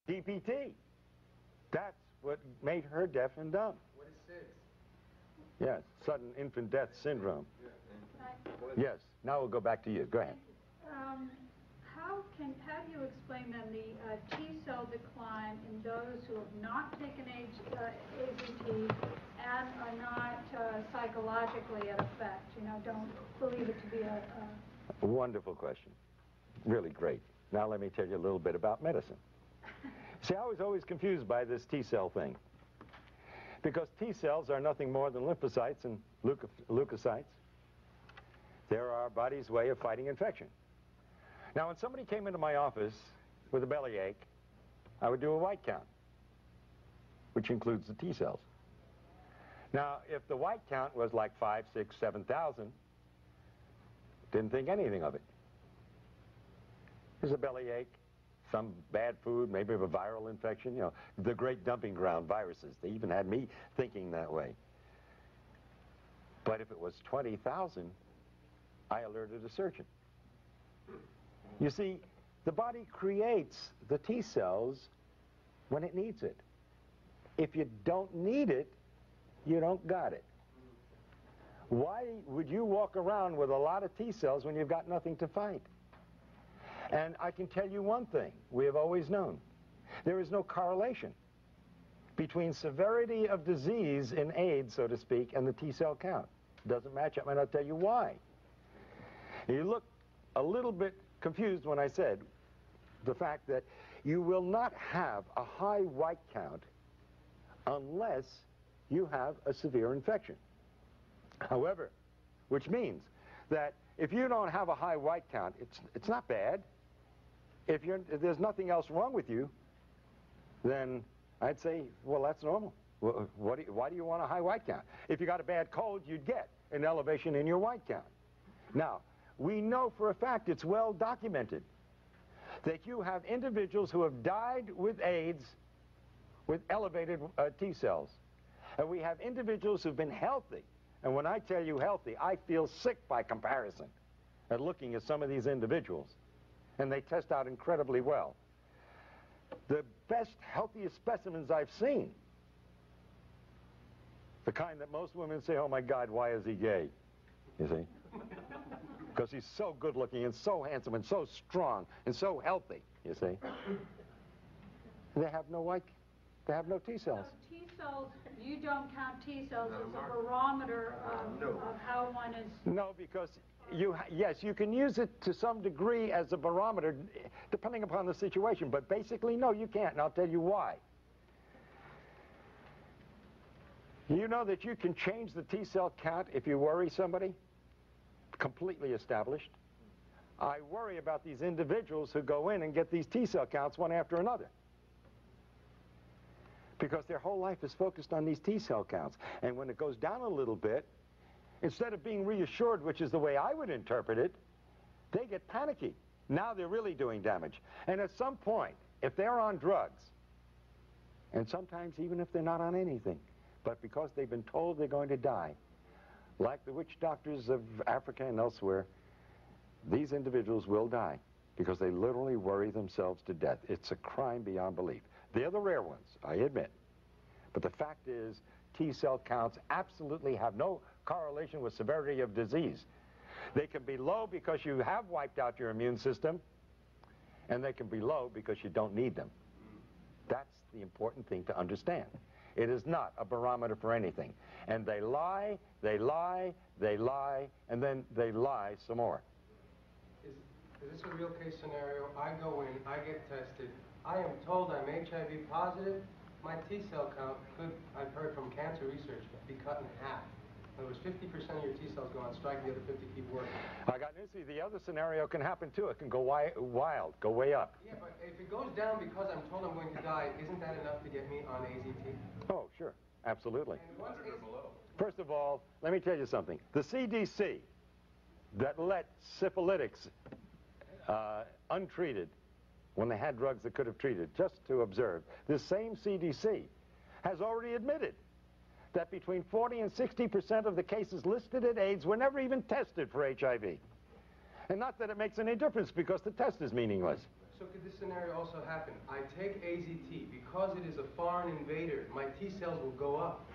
DPT. That's what made her deaf and dumb. What is SIDS? Yes, sudden infant death syndrome. Yes, now we'll go back to you. Go ahead. How do you explain then the T-cell decline in those who have not taken AZT and are not psychologically at effect? You know, don't believe it to be a Wonderful question. Really great. Now let me tell you a little bit about medicine. See, I was always confused by this T-cell thing, because T-cells are nothing more than lymphocytes and leukocytes. They're our body's way of fighting infection. Now, when somebody came into my office with a bellyache, I would do a white count, which includes the T-cells. Now, if the white count was like 5, 6, 7,000, didn't think anything of it. There's a bellyache, some bad food, maybe of a viral infection, you know, the great dumping ground viruses. They even had me thinking that way. But if it was 20,000, I alerted a surgeon. You see, the body creates the T-cells when it needs it. If you don't need it, you don't got it. Why would you walk around with a lot of T-cells when you've got nothing to fight? And I can tell you one thing we have always known. There is no correlation between severity of disease in AIDS, so to speak, and the T-cell count. Doesn't match up, and I'll tell you why. You look a little bit confused when I said the fact that you will not have a high white count unless you have a severe infection. However, which means that if you don't have a high white count, it's not bad. If there's nothing else wrong with you, then I'd say, well, that's normal. Well, why do you want a high white count? If you got a bad cold, you'd get an elevation in your white count. Now, we know for a fact, it's well documented, that you have individuals who have died with AIDS with elevated T-cells. And we have individuals who've been healthy. And when I tell you healthy, I feel sick by comparison at looking at some of these individuals. And they test out incredibly well. The best, healthiest specimens I've seen, the kind that most women say, oh my God, why is he gay? You see? Because he's so good looking and so handsome and so strong and so healthy, you see? They have no white, they have no T-cells. So T-cells, you don't count T-cells as a barometer of how one is... No, because yes, you can use it to some degree as a barometer, depending upon the situation, but basically, no, you can't, and I'll tell you why. You know that you can change the T-cell count if you worry somebody? Completely established. I worry about these individuals who go in and get these T-cell counts one after another, because their whole life is focused on these T-cell counts. And when it goes down a little bit, instead of being reassured, which is the way I would interpret it, they get panicky. Now they're really doing damage. And at some point, if they're on drugs, and sometimes even if they're not on anything, but because they've been told they're going to die, like the witch doctors of Africa and elsewhere, these individuals will die because they literally worry themselves to death. It's a crime beyond belief. They're the rare ones, I admit. But the fact is, T-cell counts absolutely have no correlation with severity of disease. They can be low because you have wiped out your immune system, and they can be low because you don't need them. That's the important thing to understand. It is not a barometer for anything. And they lie, they lie, they lie, and then they lie some more. Is this a real case scenario? I go in, I get tested, I am told I'm HIV positive. My T-cell count could, I've heard from cancer research, be cut in half. In other words, 50% of your T-cells go on strike, the other 50 keep working. I got news for you. The other scenario can happen too. It can go wild, go way up. Yeah, but if it goes down because I'm told I'm going to die, isn't that enough to get me on AZT? Oh, sure. Absolutely. First of all, let me tell you something. The CDC that let syphilitics untreated when they had drugs that could have treated, just to observe, this same CDC has already admitted that between 40 and 60% of the cases listed at AIDS were never even tested for HIV. And not that it makes any difference, because the test is meaningless. So could this scenario also happen? I take AZT. Because it is a foreign invader, my T cells will go up.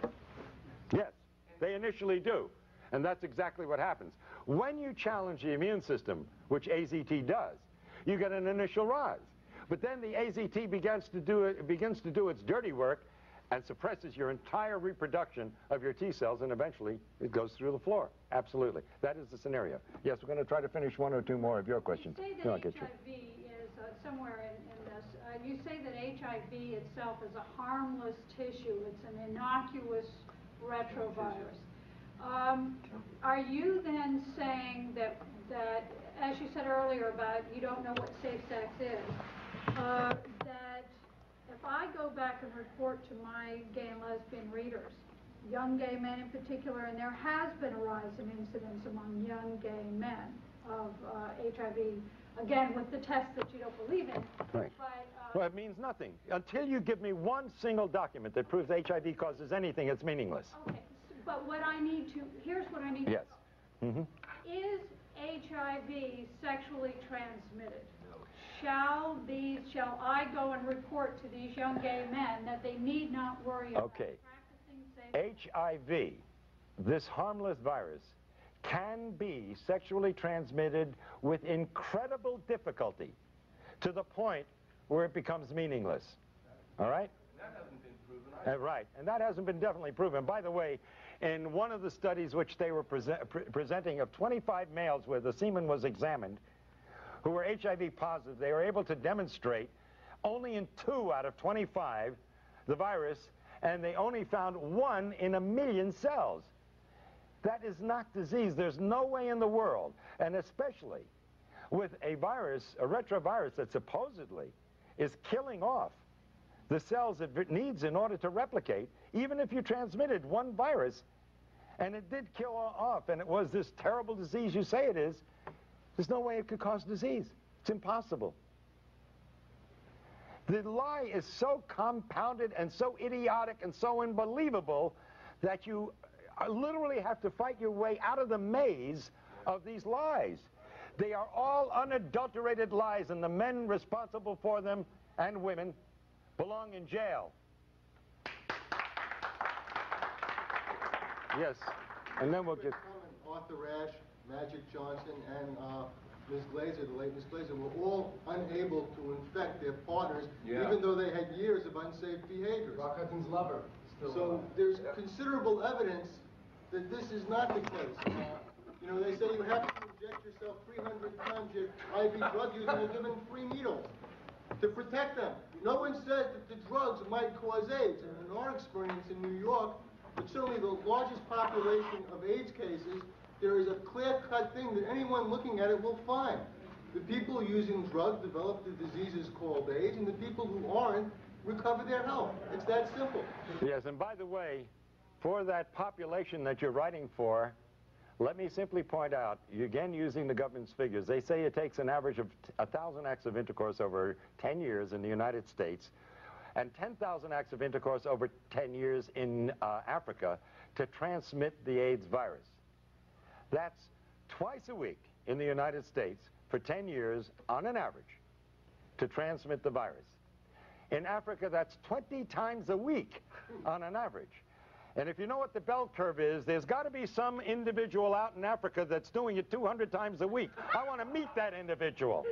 Yes, they initially do. And that's exactly what happens. When you challenge the immune system, which AZT does, you get an initial rise. But then the AZT begins to do its dirty work and suppresses your entire reproduction of your T cells, and eventually it goes through the floor. Absolutely. That is the scenario. Yes, we're going to try to finish one or two more of your questions. You say that HIV is somewhere in this. You say that HIV itself is a harmless tissue. It's an innocuous retrovirus. Are you then saying that, as you said earlier about you don't know what safe sex is, that if I go back and report to my gay and lesbian readers, young gay men in particular, and there has been a rise in incidence among young gay men of HIV, again with the tests that you don't believe in. Right. But, well, it means nothing. Until you give me one single document that proves HIV causes anything, it's meaningless. Okay, but what I need to, here's what I need yes. to know. Is HIV sexually transmitted? Shall I go and report to these young gay men that they need not worry about practicing safe? HIV, this harmless virus, can be sexually transmitted with incredible difficulty to the point where it becomes meaningless. All right? And that hasn't been proven. Right, and that hasn't been definitely proven. By the way, in one of the studies which they were presenting of 25 males where the semen was examined, who were HIV positive, they were able to demonstrate only in 2 out of 25 the virus, and they only found 1 in 1,000,000 cells. That is not disease. There's no way in the world, and especially with a virus, a retrovirus that supposedly is killing off the cells it needs in order to replicate, even if you transmitted one virus, and it did kill off, and it was this terrible disease you say it is, there's no way it could cause disease. It's impossible. The lie is so compounded and so idiotic and so unbelievable that you literally have to fight your way out of the maze of these lies. They are all unadulterated lies, and the men responsible for them, and women, belong in jail. Yes, and then we'll get... Arthur Ashe, Magic Johnson, and Ms. Glazer, the late Ms. Glazer, were all unable to infect their partners, even though they had years of unsafe behaviors. Rock Hudson's lover. So there's considerable evidence that this is not the case. You know, they say you have to inject yourself 300 times your IV drug using a given 3 needles to protect them. No one says that the drugs might cause AIDS. And in our experience in New York, with certainly the largest population of AIDS cases, there is a clear-cut thing that anyone looking at it will find. The people using drugs develop the diseases called AIDS, and the people who aren't recover their health. It's that simple. Yes, and by the way, for that population that you're writing for, let me simply point out, again using the government's figures, they say it takes an average of 1,000 acts of intercourse over 10 years in the United States and 10,000 acts of intercourse over 10 years in Africa to transmit the AIDS virus. That's twice a week in the United States for 10 years on an average to transmit the virus. In Africa, that's 20 times a week on an average. And if you know what the bell curve is, there's got to be some individual out in Africa that's doing it 200 times a week. I want to meet that individual.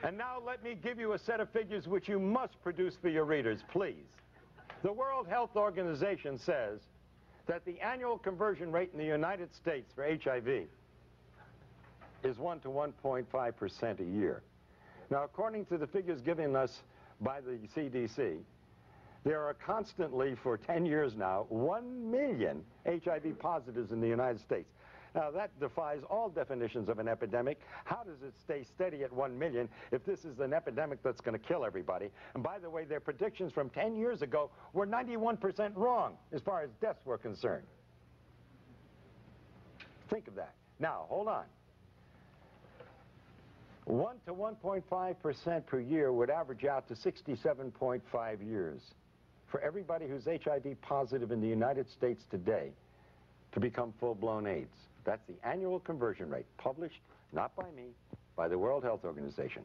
And now let me give you a set of figures which you must produce for your readers, please. The World Health Organization says that the annual conversion rate in the United States for HIV is 1 to 1.5% a year. Now, according to the figures given us by the CDC, there are constantly, for 10 years now, 1 million HIV positives in the United States. Now, that defies all definitions of an epidemic. How does it stay steady at 1 million if this is an epidemic that's going to kill everybody? And by the way, their predictions from 10 years ago were 91% wrong as far as deaths were concerned. Think of that. Now, hold on. 1 to 1.5% per year would average out to 67.5 years for everybody who's HIV positive in the United States today to become full-blown AIDS. That's the annual conversion rate, published not by me, by the World Health Organization.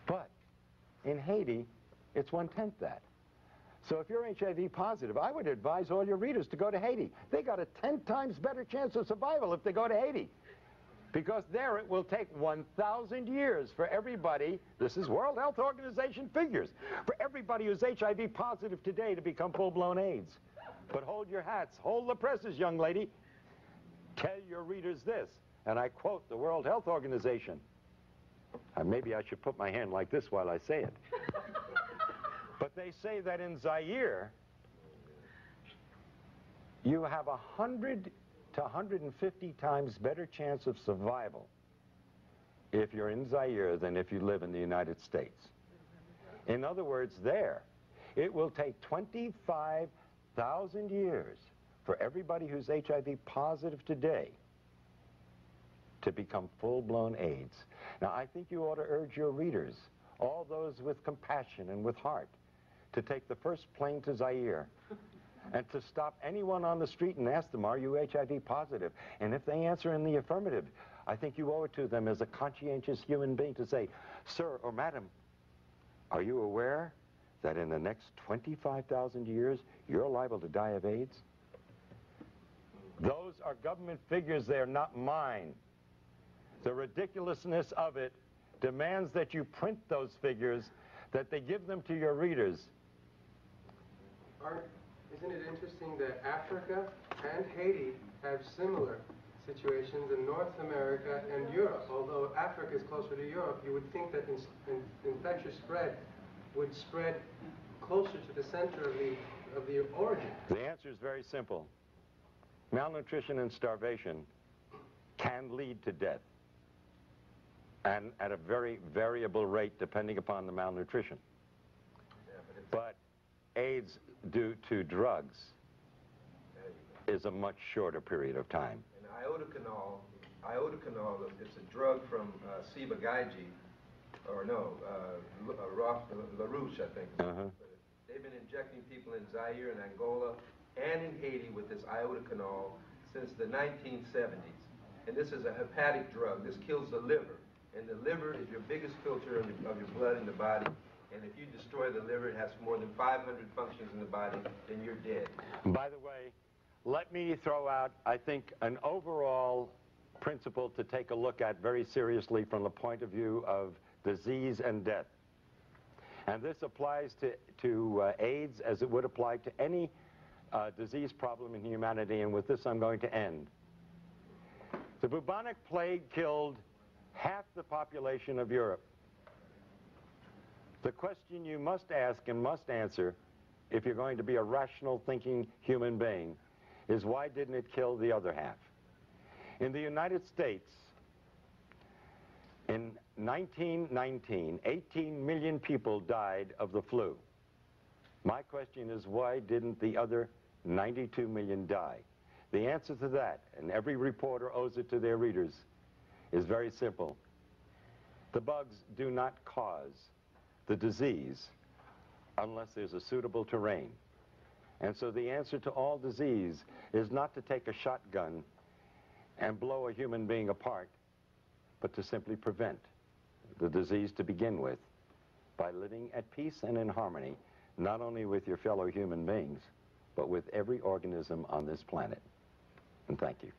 But in Haiti, it's 1/10 that. So if you're HIV positive, I would advise all your readers to go to Haiti. They got a 10 times better chance of survival if they go to Haiti. Because there it will take 1,000 years for everybody, this is World Health Organization figures, for everybody who's HIV positive today to become full-blown AIDS. But hold your hats, hold the presses, young lady. Tell your readers this, and I quote the World Health Organization. Maybe I should put my hand like this while I say it. But they say that in Zaire, you have 100 to 150 times better chance of survival if you're in Zaire than if you live in the United States. In other words, there, it will take 25,000 years for everybody who's HIV positive today to become full-blown AIDS. Now, I think you ought to urge your readers, all those with compassion and with heart, to take the first plane to Zaire and to stop anyone on the street and ask them, are you HIV positive? And if they answer in the affirmative, I think you owe it to them as a conscientious human being to say, sir or madam, are you aware that in the next 25,000 years, you're liable to die of AIDS? Those are government figures, they're not mine. The ridiculousness of it demands that you print those figures, that they give them to your readers. Isn't it interesting that Africa and Haiti have similar situations in North America and Europe? Although Africa is closer to Europe, you would think that infectious spread would spread closer to the center of the origin. The answer is very simple. Malnutrition and starvation can lead to death, and at a very variable rate depending upon the malnutrition. But AIDS due to drugs is a much shorter period of time. And iodocanol is a drug from Ciba Geigy, or no, LaRouche, I think. They've been injecting people in Zaire and Angola and in Haiti with this iodocanol since the 1970s. And this is a hepatic drug. This kills the liver. And the liver is your biggest filter of your blood in the body. And if you destroy the liver, it has more than 500 functions in the body, then you're dead. By the way, let me throw out, I think, an overall principle to take a look at very seriously from the point of view of disease and death. And this applies to AIDS as it would apply to any disease problem in humanity, and with this I'm going to end. The bubonic plague killed half the population of Europe. The question you must ask and must answer, if you're going to be a rational thinking human being, is why didn't it kill the other half? In the United States, in 1919, 18 million people died of the flu. My question is, why didn't the other 92 million die? The answer to that, and every reporter owes it to their readers, is very simple. The bugs do not cause the disease unless there's a suitable terrain. And so the answer to all disease is not to take a shotgun and blow a human being apart, but to simply prevent the disease to begin with by living at peace and in harmony, not only with your fellow human beings, but with every organism on this planet. And thank you.